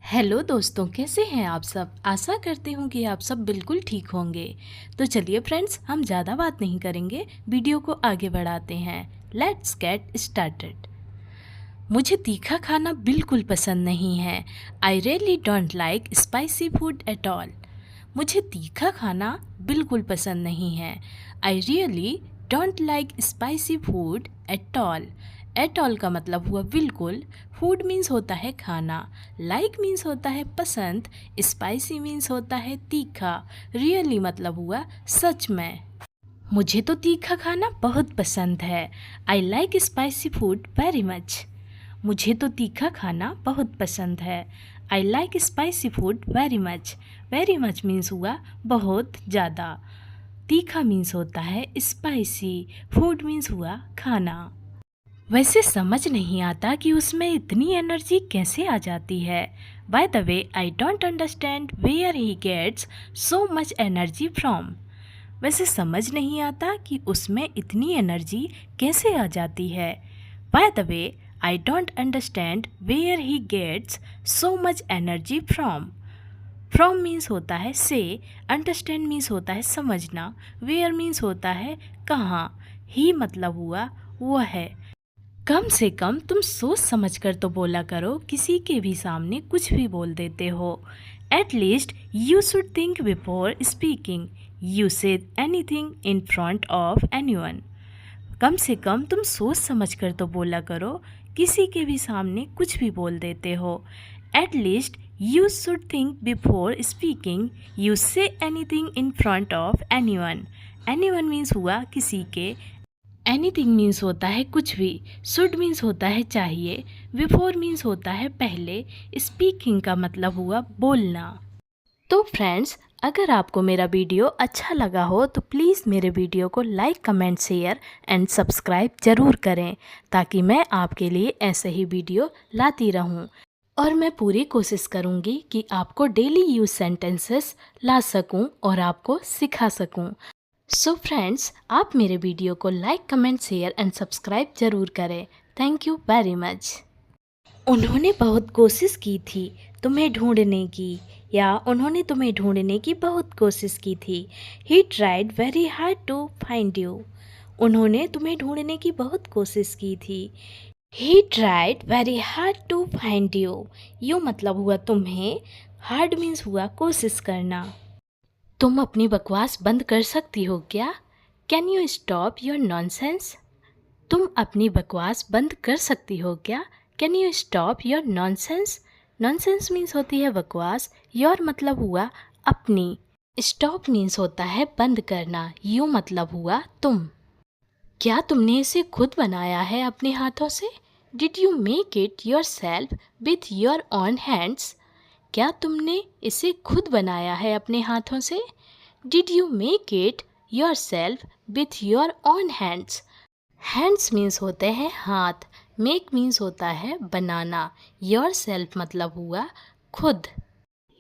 Hello दोस्तों, कैसे हैं आप सब। आशा करती हूँ कि आप सब बिल्कुल ठीक होंगे। तो चलिए फ्रेंड्स, हम ज़्यादा बात नहीं करेंगे, वीडियो को आगे बढ़ाते हैं। Let's get started. मुझे तीखा खाना बिल्कुल पसंद नहीं है। I really don't like spicy food at all. मुझे तीखा खाना बिल्कुल पसंद नहीं है। I really don't like spicy food at all. At all का मतलब हुआ बिल्कुल, फूड मीन्स होता है खाना, लाइक मीन्स होता है पसंद, स्पाइसी मीन्स होता है तीखा, रियली मतलब हुआ सच में। मुझे तो तीखा खाना बहुत पसंद है। I like spicy food very much. मुझे तो तीखा खाना बहुत पसंद है। I like spicy food very much. Very much means हुआ बहुत ज़्यादा, तीखा मीन्स होता है स्पाइसी, फूड मीन्स हुआ खाना। वैसे समझ नहीं आता कि उसमें इतनी एनर्जी कैसे आ जाती है। By the way, I don't understand where he gets so much energy from. वैसे समझ नहीं आता कि उसमें इतनी एनर्जी कैसे आ जाती है। By the way, I don't understand where he gets so much energy from. From means होता है से, अंडरस्टैंड मीन्स होता है समझना, वेयर मीन्स होता है कहाँ, ही मतलब हुआ वो है। कम से कम तुम सोच समझ कर तो बोला करो, किसी के भी सामने कुछ भी बोल देते हो। At least you should think before speaking. You say anything in front of anyone. कम से कम तुम सोच समझ कर तो बोला करो, किसी के भी सामने कुछ भी बोल देते हो। At least you should think before speaking. You say anything in front of anyone. Anyone means हुआ किसी के, एनीथिंग मीन्स होता है कुछ भी, शुड मीन्स होता है चाहिए, बिफोर मीन्स होता है पहले, स्पीकिंग का मतलब हुआ बोलना। तो फ्रेंड्स, अगर आपको मेरा वीडियो अच्छा लगा हो तो प्लीज़ मेरे वीडियो को like, comment, share and subscribe ज़रूर करें, ताकि मैं आपके लिए ऐसे ही वीडियो लाती रहूं। और मैं पूरी कोशिश करूंगी कि आपको डेली यूज सेंटेंसेस ला सकूं और आपको सिखा सकूं। सो फ्रेंड्स, आप मेरे वीडियो को like, comment, share and subscribe ज़रूर करें। Thank you very much. उन्होंने बहुत कोशिश की थी तुम्हें ढूंढने की, या उन्होंने तुम्हें ढूंढने की बहुत कोशिश की थी। He tried very hard to find you. उन्होंने तुम्हें ढूंढने की बहुत कोशिश की थी। He tried very hard to find you. You मतलब हुआ तुम्हें, हार्ड मीन्स हुआ कोशिश करना। तुम अपनी बकवास बंद कर सकती हो क्या? Can you stop your nonsense? तुम अपनी बकवास बंद कर सकती हो क्या? Can you stop your nonsense? Nonsense means होती है बकवास, योर मतलब हुआ अपनी, स्टॉप मीन्स होता है बंद करना, यू मतलब हुआ तुम। क्या तुमने इसे खुद बनाया है अपने हाथों से? Did you make it your self with your own hands? क्या तुमने इसे खुद बनाया है अपने हाथों से? Did you make it your self with your own hands? Hands means होते हैं हाथ, मेक मीन्स होता है बनाना, योर सेल्फ मतलब हुआ खुद।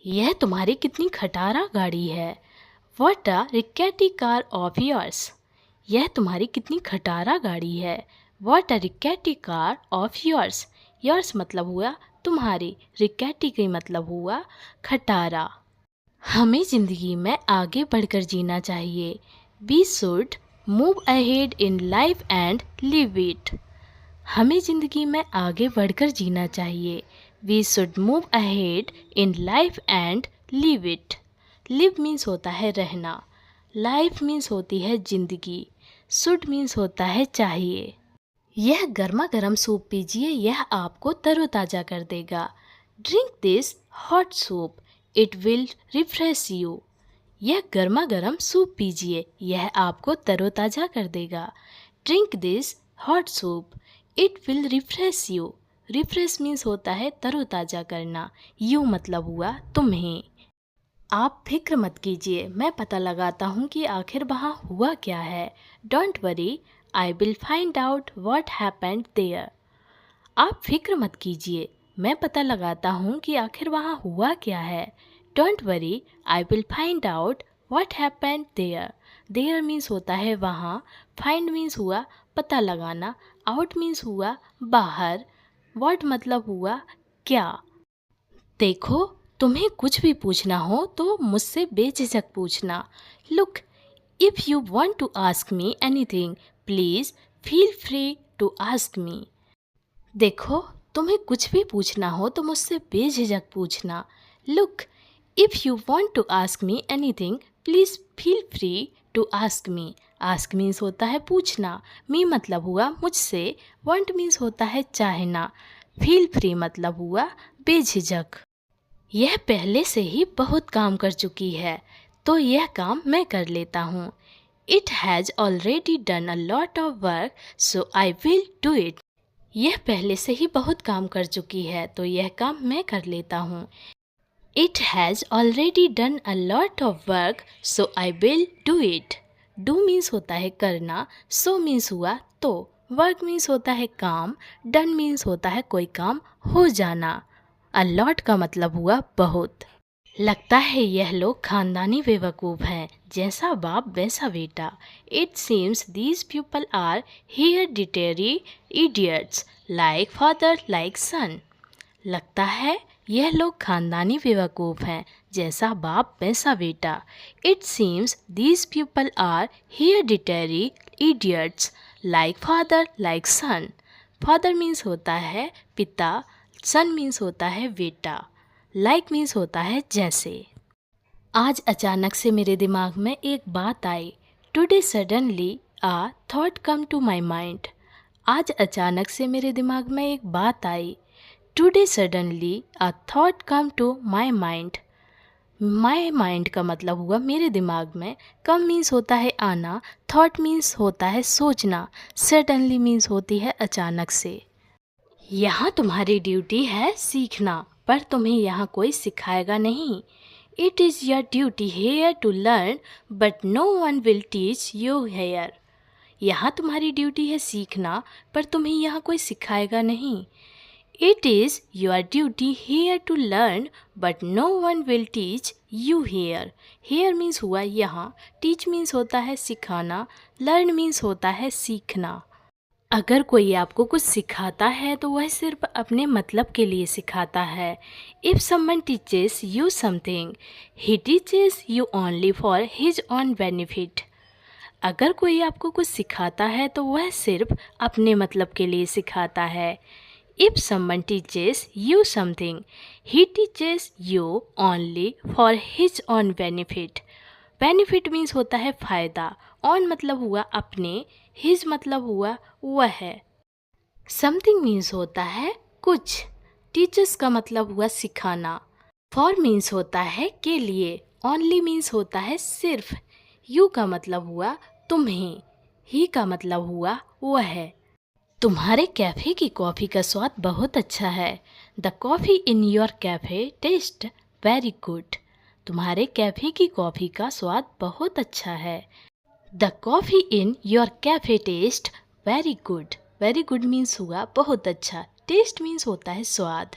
यह तुम्हारी कितनी खटारा गाड़ी है। What a rickety car of yours. यह तुम्हारी कितनी खटारा गाड़ी है। What a rickety car of yours. Yours मतलब हुआ तुम्हारी, रिक्केटी का मतलब हुआ खटारा। हमें ज़िंदगी में आगे बढ़कर जीना चाहिए। We should move ahead in life and live it. हमें ज़िंदगी में आगे बढ़कर जीना चाहिए। We should move ahead in life and live it. Live means होता है रहना, लाइफ मीन्स होती है ज़िंदगी, शुड मीन्स होता है चाहिए। यह गर्मा गर्म सूप पीजिए, यह आपको तरोताज़ा कर देगा। Drink this hot soup, it will refresh you. यह गर्मा गर्म सूप पीजिए, यह आपको तरोताज़ा कर देगा। Drink this hot soup, it will refresh you. Refresh means होता है तरोताज़ा करना, यू मतलब हुआ तुम्हें। आप फिक्र मत कीजिए, मैं पता लगाता हूँ कि आखिर वहाँ हुआ क्या है। Don't worry, I will find out what happened there. आप फिक्र मत कीजिए, मैं पता लगाता हूँ कि आखिर वहाँ हुआ क्या है। Don't worry, I will find out what happened there. There means होता है वहाँ, फाइंड मीन्स हुआ पता लगाना, आउट मीन्स हुआ बाहर, व्हाट मतलब हुआ क्या। देखो, तुम्हें कुछ भी पूछना हो तो मुझसे बेझिझक पूछना। Look, if you want to ask me anything, please feel free to ask me. देखो, तुम्हें कुछ भी पूछना हो तो मुझसे बेझिझक पूछना। Look, if you want to ask me anything, please feel free to ask me. Ask means होता है पूछना, मी मतलब हुआ मुझसे, वांट मीन्स होता है चाहना, फील फ्री मतलब हुआ बेझिझक। यह पहले से ही बहुत काम कर चुकी है, तो यह काम मैं कर लेता हूँ। It has already done a lot of work, so I will do it. यह पहले से ही बहुत काम कर चुकी है, तो यह काम मैं कर लेता हूँ। It has already done a lot of work, so I will do it. Do means होता है करना, सो मीन्स हुआ तो, वर्क मीन्स होता है काम, डन मीन्स होता है कोई काम हो जाना, अ लॉट का मतलब हुआ बहुत। लगता है यह लोग खानदानी बेवकूफ़ हैं, जैसा बाप वैसा बेटा। It seems these people are hereditary idiots, like father like son. लगता है यह लोग खानदानी बेवकूफ़ हैं, जैसा बाप वैसा बेटा। It seems these people are hereditary idiots, like father like son. Father means होता है पिता, सन मीन्स होता है बेटा, लाइक मीन्स होता है जैसे। आज अचानक से मेरे दिमाग में एक बात आई। Today suddenly a thought come to my mind. आज अचानक से मेरे दिमाग में एक बात आई। Today suddenly a thought come to my mind. My mind का मतलब हुआ मेरे दिमाग में। कम मीन्स होता है आना, थॉट मीन्स होता है सोचना, सडनली मीन्स होती है अचानक से। यहाँ तुम्हारी ड्यूटी है सीखना, पर तुम्हें यहाँ कोई सिखाएगा नहीं। It is your duty here to learn, but no one will teach you here. यहाँ तुम्हारी ड्यूटी है सीखना, पर तुम्हें यहाँ कोई सिखाएगा नहीं। It is your duty here to learn, but no one will teach you here. Here means हुआ यहाँ, टीच मीन्स होता है सिखाना, लर्न मीन्स होता है सीखना। अगर कोई आपको कुछ सिखाता है तो वह सिर्फ अपने मतलब के लिए सिखाता है। If someone teaches you something, he teaches you only for his own benefit. अगर कोई आपको कुछ सिखाता है तो वह सिर्फ अपने मतलब के लिए सिखाता है। If someone teaches you something, he teaches you only for his own benefit. Benefit means होता है फ़ायदा, ऑन मतलब हुआ अपने, हिज मतलब हुआ वह है। समथिंग मीन्स होता है कुछ, टीचर्स का मतलब हुआ सिखाना। फॉर मीन्स होता है के लिए, ओनली मीन्स होता है सिर्फ, यू का मतलब हुआ तुम्हें, ही का मतलब हुआ वह है। तुम्हारे कैफ़े की कॉफ़ी का स्वाद बहुत अच्छा है। The coffee in your cafe taste very good. तुम्हारे कैफ़े की कॉफ़ी का स्वाद बहुत अच्छा है। The coffee in your cafe taste very good. Very good means हुआ बहुत अच्छा, टेस्ट मीन्स होता है स्वाद।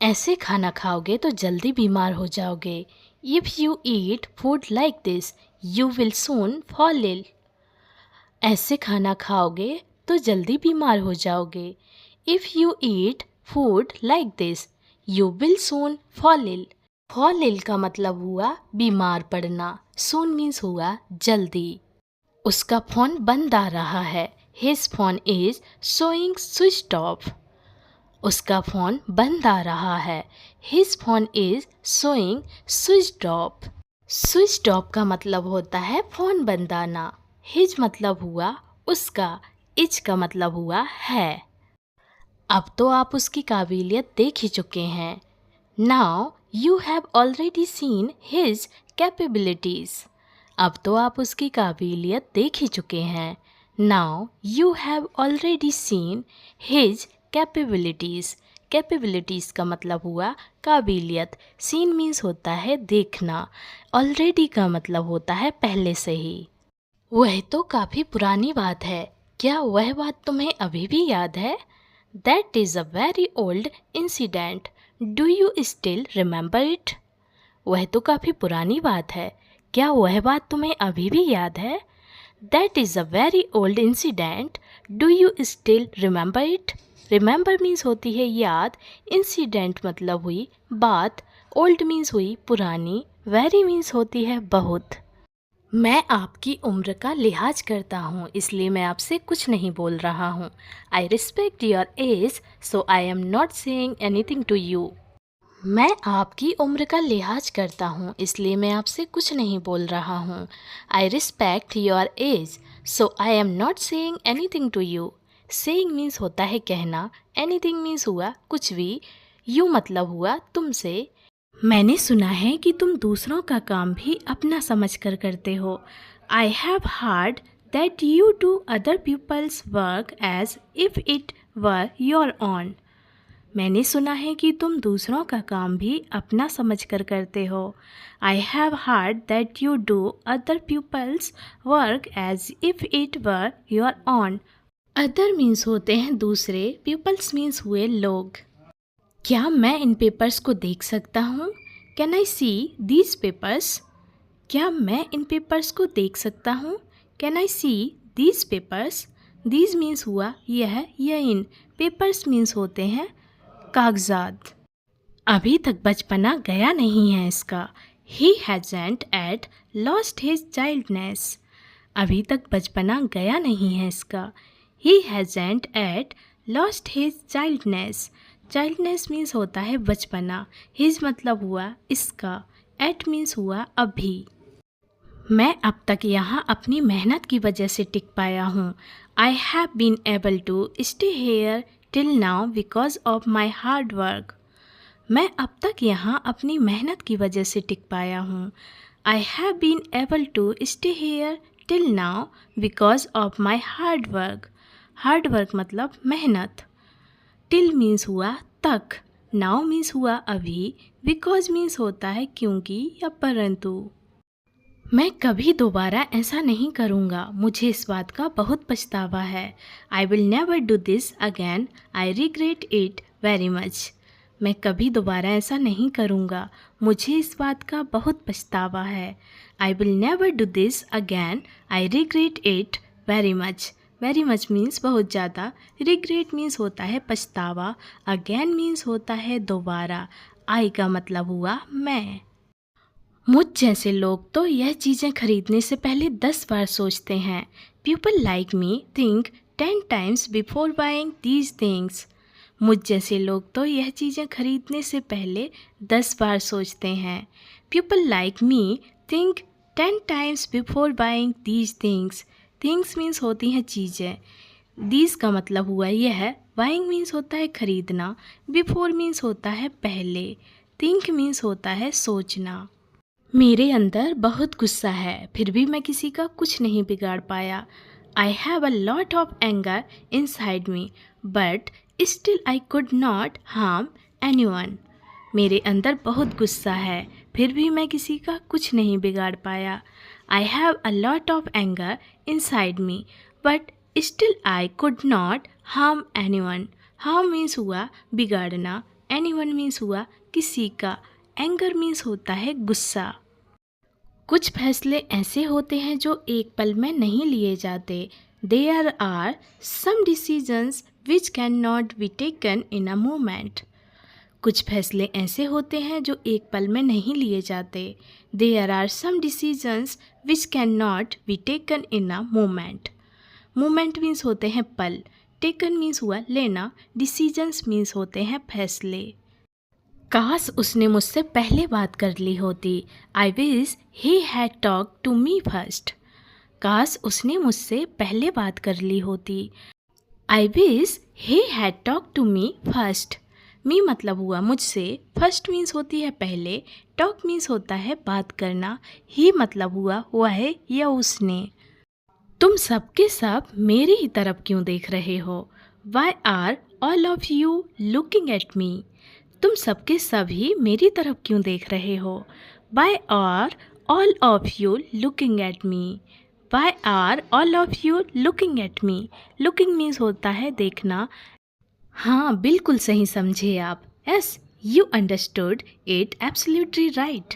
ऐसे खाना खाओगे तो जल्दी बीमार हो जाओगे। If you eat food like this, you will soon fall ill. ऐसे खाना खाओगे तो जल्दी बीमार हो जाओगे। If you eat food like this, you will soon fall ill. Fall ill का मतलब हुआ बीमार पड़ना, सून मीन्स हुआ जल्दी। उसका फ़ोन बंद आ रहा है। His phone is showing switched off. उसका फ़ोन बंद आ रहा है। His phone is showing switched off. Switched off का मतलब होता है फ़ोन बंद आना। हिज मतलब हुआ उसका, इज का मतलब हुआ है। अब तो आप उसकी काबिलियत देख ही चुके हैं। Now you have already seen his capabilities. अब तो आप उसकी काबिलियत देख ही चुके हैं। Now you have already seen his capabilities. Capabilities का मतलब हुआ काबिलियत। सीन मीन्स होता है देखना, ऑलरेडी का मतलब होता है पहले से ही। वह तो काफ़ी पुरानी बात है, क्या वह बात तुम्हें अभी भी याद है? That is a very old incident, do you still remember it? वह तो काफ़ी पुरानी बात है, क्या वह बात तुम्हें अभी भी याद है? That is a very old incident, do you still remember it? Remember means होती है याद, इंसिडेंट मतलब हुई बात, ओल्ड मीन्स हुई पुरानी, वेरी मीन्स होती है बहुत। मैं आपकी उम्र का लिहाज करता हूँ, इसलिए मैं आपसे कुछ नहीं बोल रहा हूँ। I respect your age, so I am not saying anything to you. मैं आपकी उम्र का लिहाज करता हूँ, इसलिए मैं आपसे कुछ नहीं बोल रहा हूँ। I respect your age, so I am not saying anything to you. Saying means होता है कहना, एनीथिंग मीन्स हुआ कुछ भी, यू मतलब हुआ तुमसे। मैंने सुना है कि तुम दूसरों का काम भी अपना समझकर करते हो। I have heard that you do other people's work as if it were your own. मैंने सुना है कि तुम दूसरों का काम भी अपना समझकर करते हो। I have heard that you do other people's work as if it were your own. Other means होते हैं दूसरे, पीपल्स मीन्स हुए लोग। क्या मैं इन पेपर्स को देख सकता हूँ? Can I see these papers? क्या मैं इन पेपर्स को देख सकता हूँ? Can I see these papers? These means हुआ यह या इन, पेपर्स मीन्स होते हैं कागजात। अभी तक बचपना गया नहीं है इसका। ही हैज़ेंट एट लॉस्ट हिज चाइल्डनेस। अभी तक बचपना गया नहीं है इसका। ही hasn't eight lost his चाइल्डनेस। चाइल्डनेस means होता है बचपना, हिज मतलब हुआ इसका, एट मीन्स हुआ अभी। मैं अब तक यहाँ अपनी मेहनत की वजह से टिक पाया हूँ। I have been able to stay here till now because of my hard work. मैं अब तक यहाँ अपनी मेहनत की वजह से टिक पाया हूँ। I have been able to stay here till now because of my hard work. Hard work मतलब मेहनत। टिल मीन्स हुआ तक, नाउ मीन्स हुआ अभी, बिकॉज मीन्स होता है क्योंकि या परंतु। मैं कभी दोबारा ऐसा नहीं करूँगा, मुझे इस बात का बहुत पछतावा है। I will never do this again, I regret it very much. मैं कभी दोबारा ऐसा नहीं करूँगा, मुझे इस बात का बहुत पछतावा है। I will never do this again, I regret it very much. Very much means बहुत ज़्यादा, रिग्रेट मीन्स होता है पछतावा, अगैन मीन्स होता है दोबारा, आई का मतलब हुआ मैं। मुझ जैसे लोग तो यह चीज़ें खरीदने से पहले 10 बार सोचते हैं। People like me think 10 times before buying these things. मुझ जैसे लोग तो यह चीज़ें खरीदने से पहले 10 बार सोचते हैं। People like me think 10 times before buying these things. Things means होती हैं चीज़ें, दीज का मतलब हुआ यह, बाइंग मीन्स होता है खरीदना, बिफोर मीन्स होता है पहले, थिंक मीन्स होता है सोचना। मेरे अंदर बहुत गुस्सा है, फिर भी मैं किसी का कुछ नहीं बिगाड़ पाया। I have a lot of anger inside me but still I could not harm anyone. मेरे अंदर बहुत गुस्सा है, फिर भी मैं किसी का कुछ नहीं बिगाड़ पाया। I have a lot of anger inside me but still I could not harm anyone. Harm means हुआ बिगाड़ना, एनीवन मीन्स हुआ किसी का, एंगर मीन्स होता है गुस्सा। कुछ फैसले ऐसे होते हैं जो एक पल में नहीं लिए जाते। There are some decisions which can not be taken in a moment. कुछ फैसले ऐसे होते हैं जो एक पल में नहीं लिए जाते। There are some decisions which can not be taken in a moment. Moment means होते हैं पल, टेकन मीन्स हुआ लेना, डिसीजंस मीन्स होते हैं फैसले। काश उसने मुझसे पहले बात कर ली होती। I wish he had talk to me first. काश उसने मुझसे पहले बात कर ली होती। I wish he had talk to me first. Me मतलब हुआ मुझसे, फर्स्ट मीन्स होती है पहले, टॉक मीन्स होता है बात करना, ही मतलब हुआ वह या उसने। तुम सबके सब मेरी ही तरफ क्यों देख रहे हो? Why are all of you looking at me. तुम सबके सभी मेरी तरफ क्यों देख रहे हो? Why are all of you looking at me. Why are all of you looking at me. Looking means होता है देखना। हाँ बिल्कुल सही समझे आप। Yes you understood it absolutely right.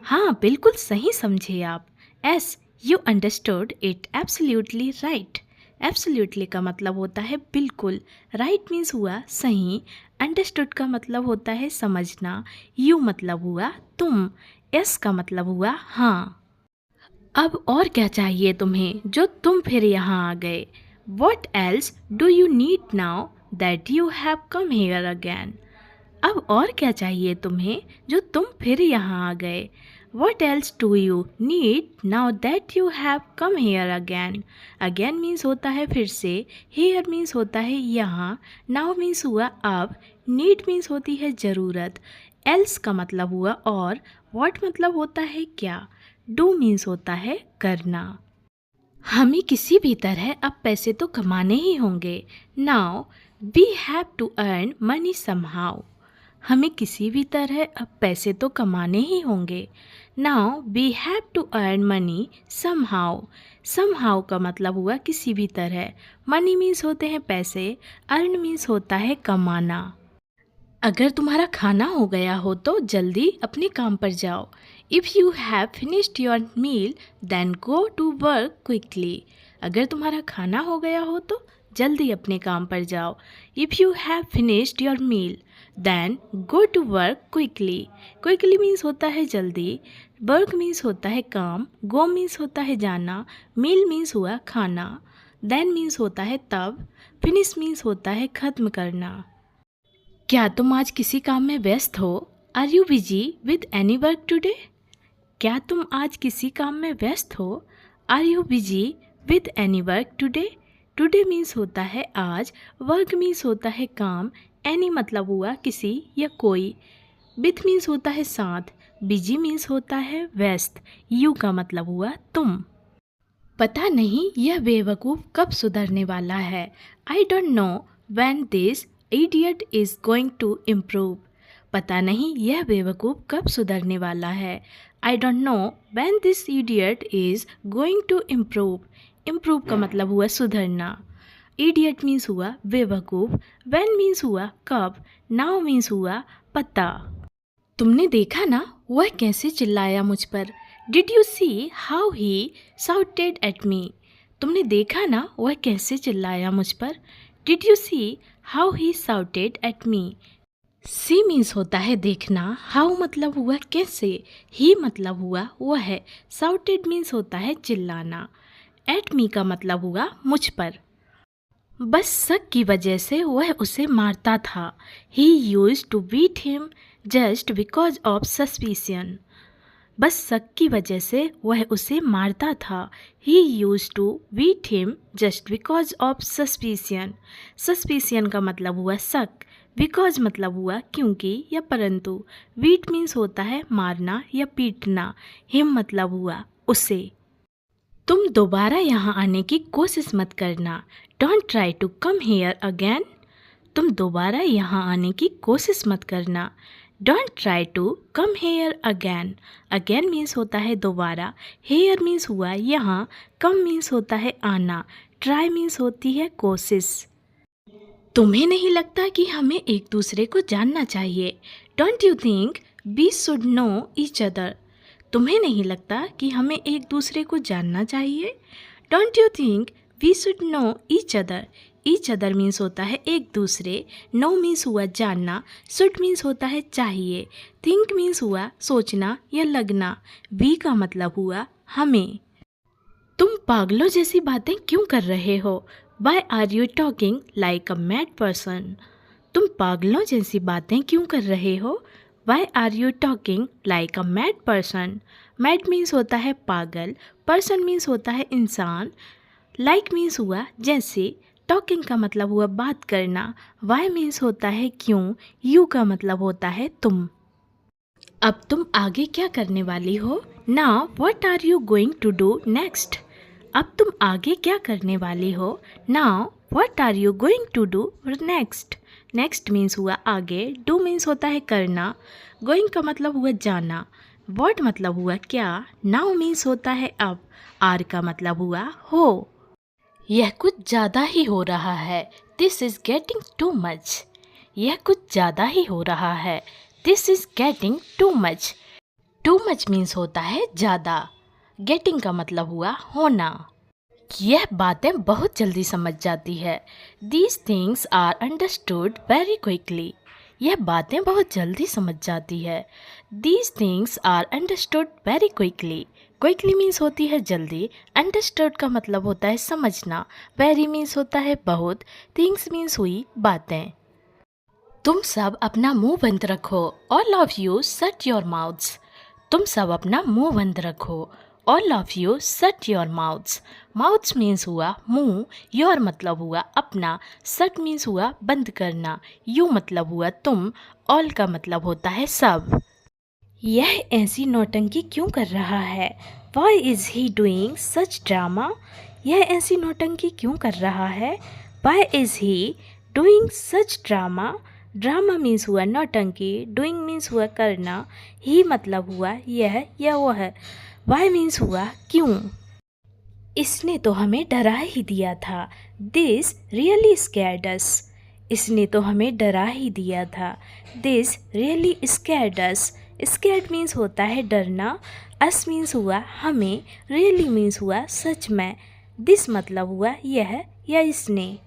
हाँ बिल्कुल सही समझे आप। Yes you understood it absolutely right. Absolutely का मतलब होता है बिल्कुल, राइट मीन्स हुआ सही, अंडरस्टूड का मतलब होता है समझना, यू मतलब हुआ तुम, यस का मतलब हुआ हाँ। अब और क्या चाहिए तुम्हें जो तुम फिर यहाँ आ गए? What else do you need now that you have come here again? अब और क्या चाहिए तुम्हें जो तुम फिर यहाँ आ गए? What else do you need now that you have come here again? Again means होता है फिर से, हेयर मीन्स होता है यहाँ, नाउ मीन्स हुआ अब, नीड मीन्स होती है ज़रूरत, एल्स का मतलब हुआ और, वॉट मतलब होता है क्या, डू मीन्स होता है करना। हमें किसी भी तरह अब पैसे तो कमाने ही होंगे। Now we have to earn money somehow. हमें किसी भी तरह अब पैसे तो कमाने ही होंगे। Now we have to earn money somehow. Somehow का मतलब हुआ किसी भी तरह, मनी मीन्स होते हैं पैसे, अर्न मीन्स होता है कमाना। अगर तुम्हारा खाना हो गया हो तो जल्दी अपने काम पर जाओ। If you have finished your meal then go to work quickly. अगर तुम्हारा खाना हो गया हो तो जल्दी अपने काम पर जाओ। If you have finished your meal then go to work quickly. Quickly means होता है जल्दी, वर्क मीन्स होता है काम, गो मीन्स होता है जाना, मील मीन्स हुआ खाना, देन मीन्स होता है तब, फिनिश मीन्स होता है ख़त्म करना। क्या तुम आज किसी काम में व्यस्त हो? Are you busy with any work today? क्या तुम आज किसी काम में व्यस्त हो? Are you busy with any work today? Today means होता है आज, वर्क मीन्स होता है काम, एनी मतलब हुआ किसी या कोई, विथ मीन्स होता है साथ, बिजी मीन्स होता है व्यस्त, यू का मतलब हुआ तुम। पता नहीं यह बेवकूफ़ कब सुधरने वाला है। I don't know when this idiot is going to improve. पता नहीं यह बेवकूफ़ कब सुधरने वाला है। I don't know when this idiot is going to improve. Improve का मतलब हुआ सुधरना। इडियट मीन्स हुआ बेवकूफ़, व्हेन मीन्स हुआ कब, नाउ मीन्स हुआ पता। तुमने देखा ना वह कैसे चिल्लाया मुझ पर? Did you see how he shouted at me? तुमने देखा ना वह कैसे चिल्लाया मुझ पर? Did you see how he shouted at me? See means होता है देखना, हाउ मतलब हुआ कैसे, ही मतलब हुआ वह, साउटेड मीन्स होता है चिल्लाना, एट मी का मतलब हुआ मुझ पर। बस शक की वजह से वह उसे मारता था। He used to beat him just because of suspicion. बस शक की वजह से वह उसे मारता था। He used to beat him just because of suspicion. Suspicion का मतलब हुआ शक, बिकॉज मतलब हुआ क्योंकि या परंतु, बीट मीन्स होता है मारना या पीटना, हिम मतलब हुआ उसे। तुम दोबारा यहाँ आने की कोशिश मत करना। Don't try to come here again. तुम दोबारा यहाँ आने की कोशिश मत करना। Don't try to come here again. Again means होता है दोबारा, हेयर मीन्स हुआ यहाँ, कम मीन्स होता है आना, ट्राई मीन्स होती है कोशिश। तुम्हें नहीं लगता कि हमें एक दूसरे को जानना चाहिए? Don't you think we should know each other? तुम्हें नहीं लगता कि हमें एक दूसरे को जानना चाहिए? Don't you think we should know each other? Each other means होता है एक दूसरे, नो मीन्स हुआ जानना, शुड मीन्स होता है चाहिए, थिंक मीन्स हुआ सोचना या लगना, वी का मतलब हुआ हमें। तुम पागलों जैसी बातें क्यों कर रहे हो? Why are you talking like a mad person? तुम पागलों जैसी बातें क्यों कर रहे हो? Why are you talking like a mad person? Mad means होता है पागल, person means होता है इंसान, like means हुआ जैसे, talking का मतलब हुआ बात करना, why means होता है क्यों, you का मतलब होता है तुम। अब तुम आगे क्या करने वाली हो? Now what are you going to do next? अब तुम आगे क्या करने वाली हो? Now what are you going to do next? Next means हुआ आगे, do means होता है करना, going का मतलब हुआ जाना, what मतलब हुआ क्या, now means होता है अब, are का मतलब हुआ हो। यह कुछ ज़्यादा ही हो रहा है। This is getting too much. यह कुछ ज़्यादा ही हो रहा है। This is getting too much. Too much means होता है ज़्यादा, getting का मतलब हुआ होना। यह बातें बहुत जल्दी समझ जाती है। These things are understood very quickly. यह बातें बहुत जल्दी समझ जाती है। These things are understood very quickly. Quickly means होती है जल्दी, अंडरस्टूड का मतलब होता है समझना, वेरी मीन्स होता है बहुत, थिंग्स मीन्स हुई बातें। तुम सब अपना मुंह बंद रखो। All of you shut your mouths. तुम सब अपना मुंह बंद रखो। All of you shut your mouths. Mouths means हुआ मुंह, योर मतलब हुआ अपना, शट मीन्स हुआ बंद करना, यू मतलब हुआ तुम, ऑल का मतलब होता है सब। यह ऐसी नौटंकी क्यों कर रहा है? Why is he doing such drama? यह ऐसी नौटंकी क्यों कर रहा है? Why is he doing such drama? Drama means हुआ नौटंकी, डूइंग मीन्स हुआ करना, ही मतलब हुआ यह या वह, वाई मीन्स हुआ क्यों। इसने तो हमें डरा ही दिया था। दिस रियली स्कैर्ड अस। इसने तो हमें डरा ही दिया था। This really scared us. Scared means होता है डरना, अस मीन्स हुआ हमें, रियली मीन्स हुआ सच में, दिस मतलब हुआ यह या इसने।